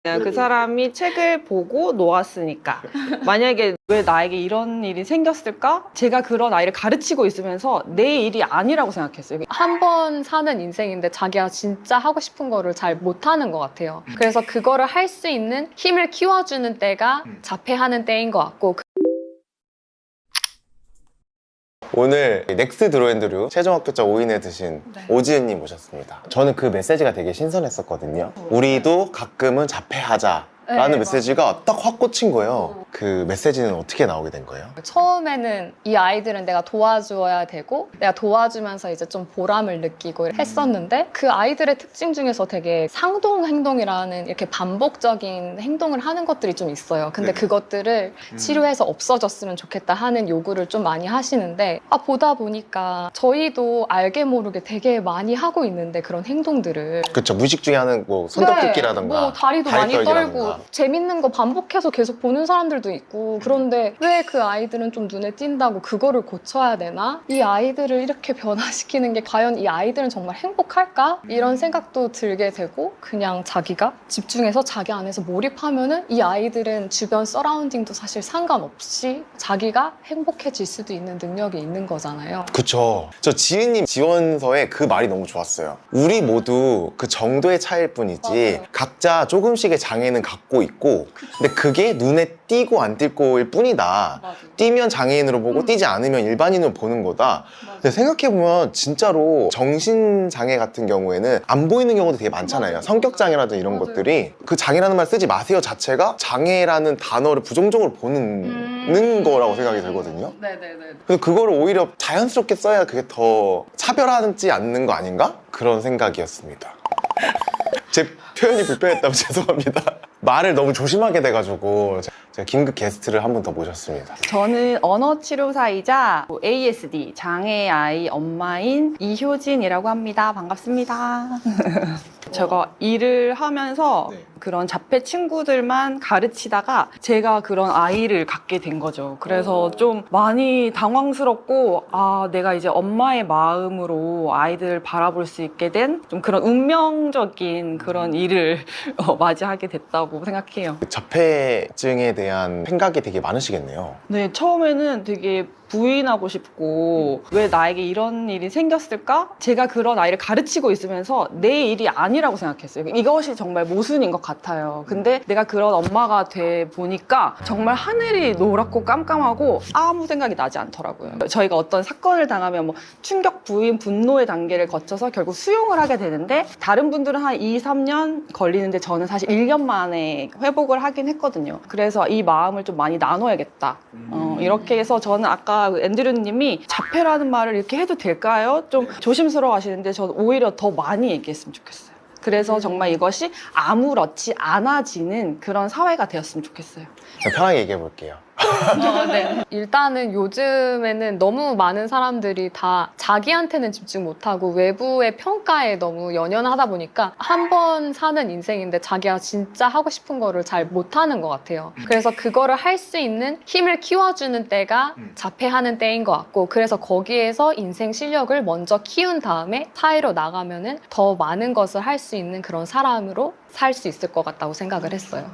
그 사람이 책을 보고 놓았으니까 만약에 왜 나에게 이런 일이 생겼을까? 제가 그런 아이를 가르치고 있으면서 내 일이 아니라고 생각했어요. 한 번 사는 인생인데 자기가 진짜 하고 싶은 거를 잘 못하는 것 같아요. 그래서 그거를 할 수 있는 힘을 키워주는 때가 자폐하는 때인 것 같고. 오늘 넥스 드로앤드류 최종 합격자 5인에 드신 네. 오지은님 모셨습니다. 저는 그 메시지가 되게 신선했었거든요. 우리도 가끔은 자폐하자 라는 네, 메시지가 딱 확 꽂힌 거예요. 그 메시지는 어떻게 나오게 된 거예요? 처음에는 이 아이들은 내가 도와줘야 되고 내가 도와주면서 이제 좀 보람을 느끼고 했었는데 그 아이들의 특징 중에서 되게 상동 행동이라는 이렇게 반복적인 행동을 하는 것들이 좀 있어요. 근데 그것들을 치료해서 없어졌으면 좋겠다 하는 요구를 좀 많이 하시는데 보다 보니까 저희도 알게 모르게 되게 많이 하고 있는데 그런 행동들을 그쵸, 무의식 중에 하는 뭐 손톱뜯기라던가 뭐 다리도 다리 많이 떨기라던가. 떨고 재밌는 거 반복해서 계속 보는 사람들도 있고 그런데 왜 그 아이들은 좀 눈에 띈다고 그거를 고쳐야 되나? 이 아이들을 이렇게 변화시키는 게 과연 이 아이들은 정말 행복할까? 이런 생각도 들게 되고 그냥 자기가 집중해서 자기 안에서 몰입하면은 이 아이들은 주변 서라운딩도 사실 상관없이 자기가 행복해질 수도 있는 능력이 있는 거잖아요. 그쵸. 저 지은님 지원서에 그 말이 너무 좋았어요. 우리 모두 그 정도의 차이일 뿐이지 맞아요. 각자 조금씩의 장애는 갖고 있고 근데 그게 눈에 띄고 안 띄고일 뿐이다. 띄면 장애인으로 보고 띄지 않으면 일반인으로 보는 거다. 근데 생각해보면 진짜로 정신장애 같은 경우에는 안 보이는 경우도 되게 많잖아요. 성격장애라든지 이런 것들이 그 장애라는 말 쓰지 마세요 자체가 장애라는 단어를 부정적으로 보는 거라고 생각이 들거든요. 네네네. 그래서 그거를 오히려 자연스럽게 써야 그게 더 차별하지 않는 거 아닌가? 그런 생각이었습니다. 제 표현이 불편했다면 죄송합니다. 말을 너무 조심하게 돼가지고 제가 긴급 게스트를 한 분 더 모셨습니다. 저는 언어치료사이자 ASD 장애 아이 엄마인 이효진이라고 합니다. 반갑습니다. 제가 일을 하면서 네. 그런 자폐 친구들만 가르치다가 제가 그런 아이를 갖게 된 거죠. 그래서 좀 많이 당황스럽고 내가 이제 엄마의 마음으로 아이들을 바라볼 수 있게 된 좀 그런 운명적인 그런 일을 맞이하게 됐다고 생각해요. 자폐증에 대한 생각이 되게 많으시겠네요. 네, 처음에는 되게 부인하고 싶고 왜 나에게 이런 일이 생겼을까? 제가 그런 아이를 가르치고 있으면서 내 일이 아니라고 생각했어요. 이것이 정말 모순인 것 같아요. 근데 내가 그런 엄마가 돼 보니까 정말 하늘이 노랗고 깜깜하고 아무 생각이 나지 않더라고요. 저희가 어떤 사건을 당하면 뭐 충격, 부인, 분노의 단계를 거쳐서 결국 수용을 하게 되는데 다른 분들은 한 2, 3년 걸리는데 저는 사실 1년 만에 회복을 하긴 했거든요. 그래서 이 마음을 좀 많이 나눠야겠다. 이렇게 해서 저는 아까 앤드류님이 자폐라는 말을 이렇게 해도 될까요? 좀 조심스러워 하시는데 저는 오히려 더 많이 얘기했으면 좋겠어요. 그래서 정말 이것이 아무렇지 않아지는 그런 사회가 되었으면 좋겠어요. 편하게 얘기해 볼게요. 네. 일단은 요즘에는 너무 많은 사람들이 다 자기한테는 집중 못하고 외부의 평가에 너무 연연하다 보니까 한 번 사는 인생인데 자기가 진짜 하고 싶은 거를 잘 못하는 것 같아요. 그래서 그거를 할 수 있는 힘을 키워주는 때가 자폐하는 때인 것 같고 그래서 거기에서 인생 실력을 먼저 키운 다음에 사회로 나가면은 더 많은 것을 할 수 있는 그런 사람으로 살 수 있을 것 같다고 생각을 했어요.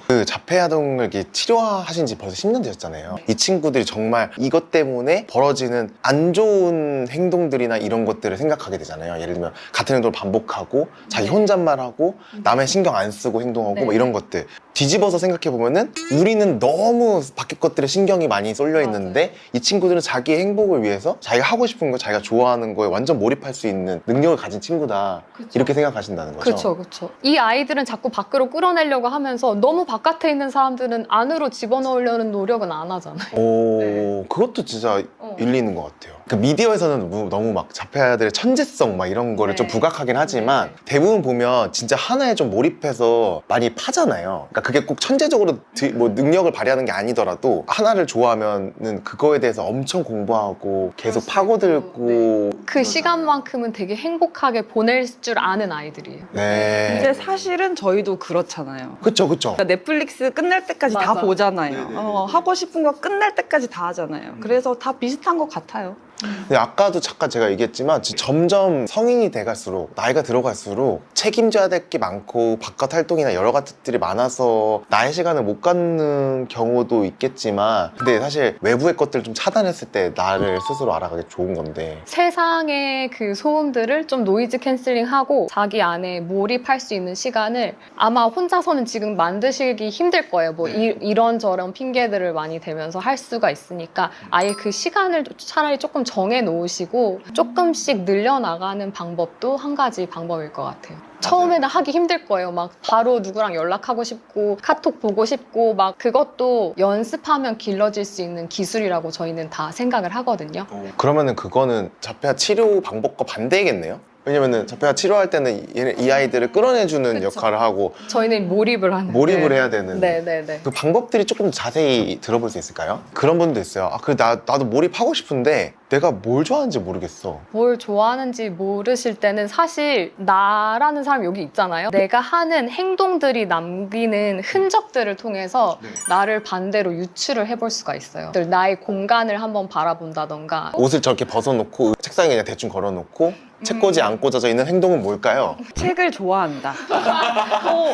그 자폐아동을 이렇게 치료하신 지 벌써 10년 되셨잖아요. 이 친구들이 정말 이것 때문에 벌어지는 안 좋은 행동들이나 이런 것들을 생각하게 되잖아요. 예를 들면 같은 행동을 반복하고 자기 혼잣말하고 남의 신경 안 쓰고 행동하고 네. 뭐 이런 것들 뒤집어서 생각해 보면은 우리는 너무 밖에 것들에 신경이 많이 쏠려 있는데 이 친구들은 자기의 행복을 위해서 자기가 하고 싶은 거 자기가 좋아하는 거에 완전 몰입할 수 있는 능력을 가진 친구다. 이렇게 생각하신다는 거죠. 그렇죠, 그렇죠. 이 아이들은 자꾸 밖으로 끌어내려고 하면서 너무 바깥에 있는 사람들은 안으로 집어넣으려는 노력은 안 하잖아요. 오, 네. 그것도 진짜 일리 있는 것 같아요. 그 미디어에서는 너무 막 자폐아들의 천재성 막 이런 거를 네. 좀 부각하긴 하지만 대부분 보면 진짜 하나에 좀 몰입해서 많이 파잖아요. 그러니까 그게 꼭 천재적으로 뭐 능력을 발휘하는 게 아니더라도 하나를 좋아하면은 그거에 대해서 엄청 공부하고 계속 파고들고 그 시간만큼은 되게 행복하게 보낼 줄 아는 아이들이에요. 네. 근데 사실은 저희도 그렇잖아요. 그쵸 그쵸. 그러니까 넷플릭스 끝날 때까지 다 맞아. 보잖아요. 하고 싶은 거 끝날 때까지 다 하잖아요. 그래서 다 비슷한 것 같아요. 근데 아까도 잠깐 제가 얘기했지만 점점 성인이 돼갈수록 나이가 들어갈수록 책임져야 될 게 많고 바깥 활동이나 여러 가지들이 많아서 나의 시간을 못 갖는 경우도 있겠지만 근데 사실 외부의 것들을 좀 차단했을 때 나를 스스로 알아가기 좋은 건데 세상의 그 소음들을 좀 노이즈 캔슬링하고 자기 안에 몰입할 수 있는 시간을 아마 혼자서는 지금 만드시기 힘들 거예요. 뭐 이런저런 핑계들을 많이 대면서 할 수가 있으니까 아예 그 시간을 차라리 조금 정해 놓으시고 조금씩 늘려나가는 방법도 한 가지 방법일 것 같아요. 처음에는 하기 힘들 거예요. 막 바로 누구랑 연락하고 싶고 카톡 보고 싶고 막 그것도 연습하면 길러질 수 있는 기술이라고 저희는 다 생각을 하거든요. 그러면은 그거는 자폐아 치료 방법과 반대겠네요? 왜냐면은 자폐아 치료할 때는 이 아이들을 끌어내주는 그쵸. 역할을 하고 저희는 몰입을 하는 몰입을 해야 되는 네네네. 그 방법들이 조금 자세히 들어볼 수 있을까요? 그런 분도 있어요. 아, 나도 몰입하고 싶은데 내가 뭘 좋아하는지 모르겠어. 뭘 좋아하는지 모르실 때는 사실 나라는 사람이 여기 있잖아요. 내가 하는 행동들이 남기는 흔적들을 통해서 나를 반대로 유추를 해볼 수가 있어요. 나의 공간을 한번 바라본다던가 옷을 저렇게 벗어놓고 책상에 그냥 대충 걸어놓고 책꽂이 안 꽂아져 있는 행동은 뭘까요? 책을 좋아한다.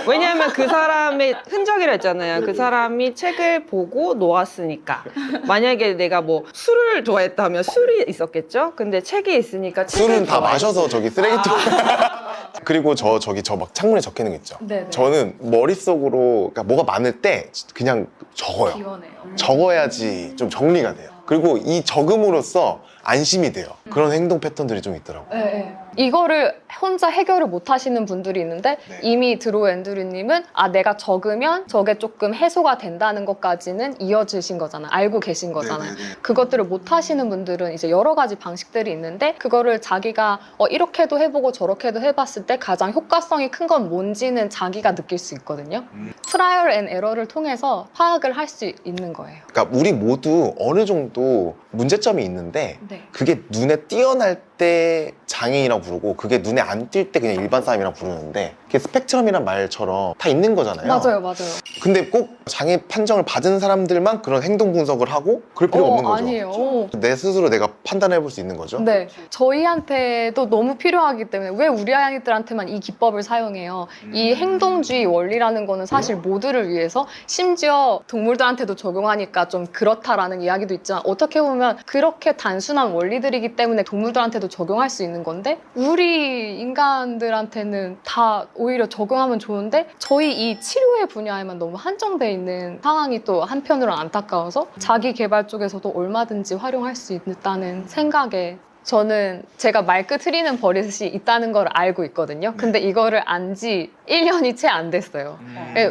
왜냐하면 그 사람의 흔적이라 했잖아요. 그 사람이 책을 보고 놓았으니까. 만약에 내가 뭐 술을 좋아했다면 술이 있었겠죠? 근데 책이 있으니까 책을 술은 다 좋아했지. 마셔서 저기 쓰레기통. 그리고 저기 저 막 창문에 적혀있는 거 있죠. 네네. 저는 머릿속으로 그러니까 뭐가 많을 때 그냥 적어요. 비워내요. 적어야지 좀 정리가 돼요. 그리고 이 적음으로써 안심이 돼요. 그런 행동 패턴들이 좀 있더라고요. 네. 이거를 혼자 해결을 못 하시는 분들이 있는데 네. 이미 드로우 앤드류님은 내가 적으면 저게 조금 해소가 된다는 것까지는 이어지신 거잖아요. 알고 계신 거잖아요. 그것들을 못 하시는 분들은 이제 여러 가지 방식들이 있는데 그거를 자기가 이렇게도 해보고 저렇게도 해봤을 때 가장 효과성이 큰 건 뭔지는 자기가 느낄 수 있거든요. 트라이얼 앤 에러를 통해서 파악을 할 수 있는 거예요. 그러니까 우리 모두 어느 정도 문제점이 있는데 네. 그게 눈에 띄어날 때 장애인이라고 부르고 그게 눈에 안 띌 때 그냥 일반 사람이라고 부르는데 그게 스펙트럼이란 말처럼 다 있는 거잖아요. 맞아요. 근데 꼭 장애 판정을 받은 사람들만 그런 행동 분석을 하고 그럴 필요 없는 거죠. 아니에요. 내 스스로 내가 판단해 볼 수 있는 거죠. 네, 저희한테도 너무 필요하기 때문에 왜 우리 아이들한테만 이 기법을 사용해요? 이 행동주의 원리라는 거는 사실 모두를 위해서 심지어 동물들한테도 적용하니까 좀 그렇다라는 이야기도 있지만 어떻게 보면 그렇게 단순한 원리들이기 때문에 동물들한테도 적용할 수 있는 건데 우리 인간들한테는 다 오히려 적용하면 좋은데 저희 이 치료의 분야에만 너무 한정돼 있는 상황이 또 한편으로는 안타까워서 자기 개발 쪽에서도 얼마든지 활용할 수 있다는 생각에 저는 제가 말끝 흐리는 버릇이 있다는 걸 알고 있거든요. 근데 이거를 안 지 1년이 채 안 됐어요.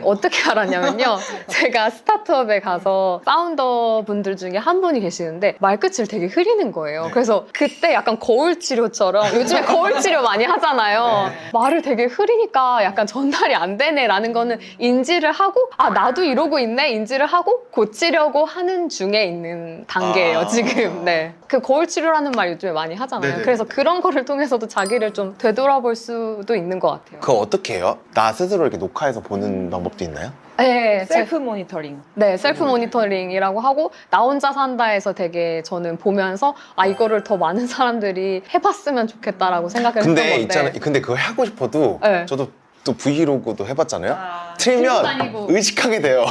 어떻게 알았냐면요. 제가 스타트업에 가서 파운더 분들 중에 한 분이 계시는데 말끝을 되게 흐리는 거예요. 그래서 그때 약간 거울 치료처럼 요즘에 거울 치료 많이 하잖아요. 말을 되게 흐리니까 약간 전달이 안 되네라는 거는 인지를 하고 나도 이러고 있네 인지를 하고 고치려고 하는 중에 있는 단계예요. 지금. 네. 그 거울 치료라는 말 요즘에 많이 하잖아요. 네네. 그래서 그런 거를 통해서도 자기를 좀 되돌아볼 수도 있는 것 같아요. 그거 어떻게 해요? 나 스스로 이렇게 녹화해서 보는 방법도 있나요? 네, 셀프 모니터링. 네, 셀프 모니터링이라고 하고 나 혼자 산다에서 되게 저는 보면서 이거를 더 많은 사람들이 해봤으면 좋겠다라고 생각을 했던 근데 건데 있잖아요. 근데 그거 하고 싶어도 네. 저도 또 브이로그도 해봤잖아요. 들고 틀면 다니고. 의식하게 돼요.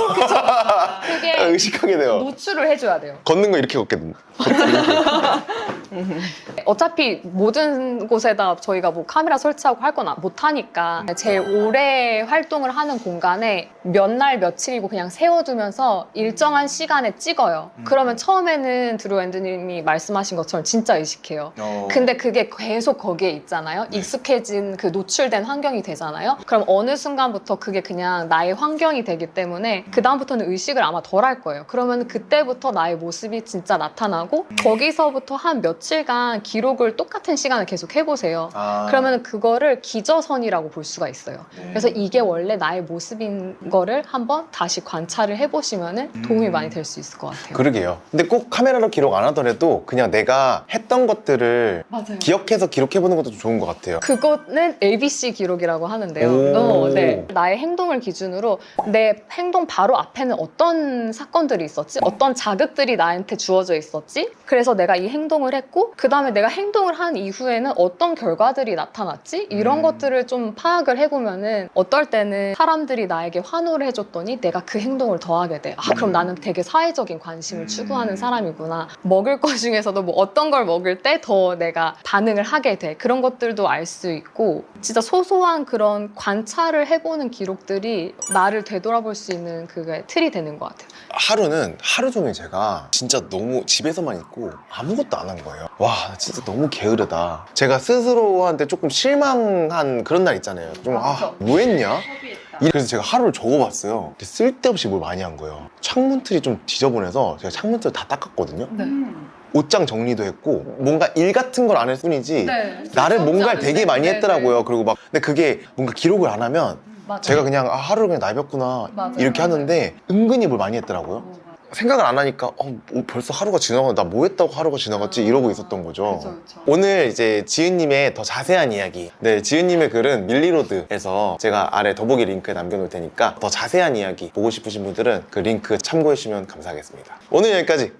그게 의식하게 돼요. 노출을 해줘야 돼요. 걷는 거 이렇게 걷거든요. 어차피 모든 곳에다 저희가 뭐 카메라 설치하고 할 건 못하니까 제일 오래 활동을 하는 공간에 몇 날 며칠이고 그냥 세워두면서 일정한 시간에 찍어요. 그러면 처음에는 드루 앤드님이 말씀하신 것처럼 진짜 의식해요. 근데 그게 계속 거기에 있잖아요. 익숙해진 그 노출된 환경이 되잖아요. 그럼 어느 순간부터 그게 그냥 나의 환경이 되기 때문에 그 다음부터는 의식을 아마 덜 할 거예요. 그러면 그때부터 나의 모습이 진짜 나타나고 거기서부터 한 며칠간 기록을 똑같은 시간을 계속 해보세요. 그러면 그거를 기저선이라고 볼 수가 있어요. 그래서 이게 원래 나의 모습인 거를 한번 다시 관찰을 해보시면 도움이 많이 될 수 있을 것 같아요. 그러게요. 근데 꼭 카메라로 기록 안 하더라도 그냥 내가 했던 것들을 맞아요. 기억해서 기록해보는 것도 좀 좋은 것 같아요. 그거는 ABC 기록이라고 하는데요. 오. 네. 나의 행동을 기준으로 내 행동 바로 앞에는 어떤 사건들이 있었지? 어떤 자극들이 나한테 주어져 있었지? 그래서 내가 이 행동을 했고 했고 그 다음에 내가 행동을 한 이후에는 어떤 결과들이 나타났지? 이런 것들을 좀 파악을 해보면은 어떨 때는 사람들이 나에게 환호를 해줬더니 내가 그 행동을 더 하게 돼. 아 그럼 나는 되게 사회적인 관심을 추구하는 사람이구나. 먹을 것 중에서도 뭐 어떤 걸 먹을 때 더 내가 반응을 하게 돼. 그런 것들도 알 수 있고 진짜 소소한 그런 관찰을 해보는 기록들이 나를 되돌아볼 수 있는 그게 틀이 되는 것 같아요. 하루는 하루 종일 제가 진짜 너무 집에서만 있고 아무것도 안 한 거예요. 와, 나 진짜 너무 게으르다. 제가 스스로한테 조금 실망한 그런 날 있잖아요. 좀, 뭐 했냐? 그래서 제가 하루를 적어봤어요. 근데 쓸데없이 뭘 많이 한 거예요. 창문 틀이 좀 지저분해서 제가 창문 틀을 다 닦았거든요. 옷장 정리도 했고 뭔가 일 같은 걸 안 할 뿐이지 나를 뭔가를 되게 많이 했더라고요. 그리고 막 근데 그게 뭔가 기록을 안 하면 제가 그냥 하루를 그냥 날렸구나 이렇게 하는데 은근히 뭘 많이 했더라고요. 생각을 안 하니까 벌써 하루가 지나가 나 뭐 했다고 하루가 지나갔지 이러고 있었던 거죠. 그쵸. 오늘 이제 지은님의 더 자세한 이야기, 네, 지은님의 글은 밀리로드에서 제가 아래 더보기 링크에 남겨놓을 테니까 더 자세한 이야기 보고 싶으신 분들은 그 링크 참고해 주시면 감사하겠습니다. 오늘 여기까지.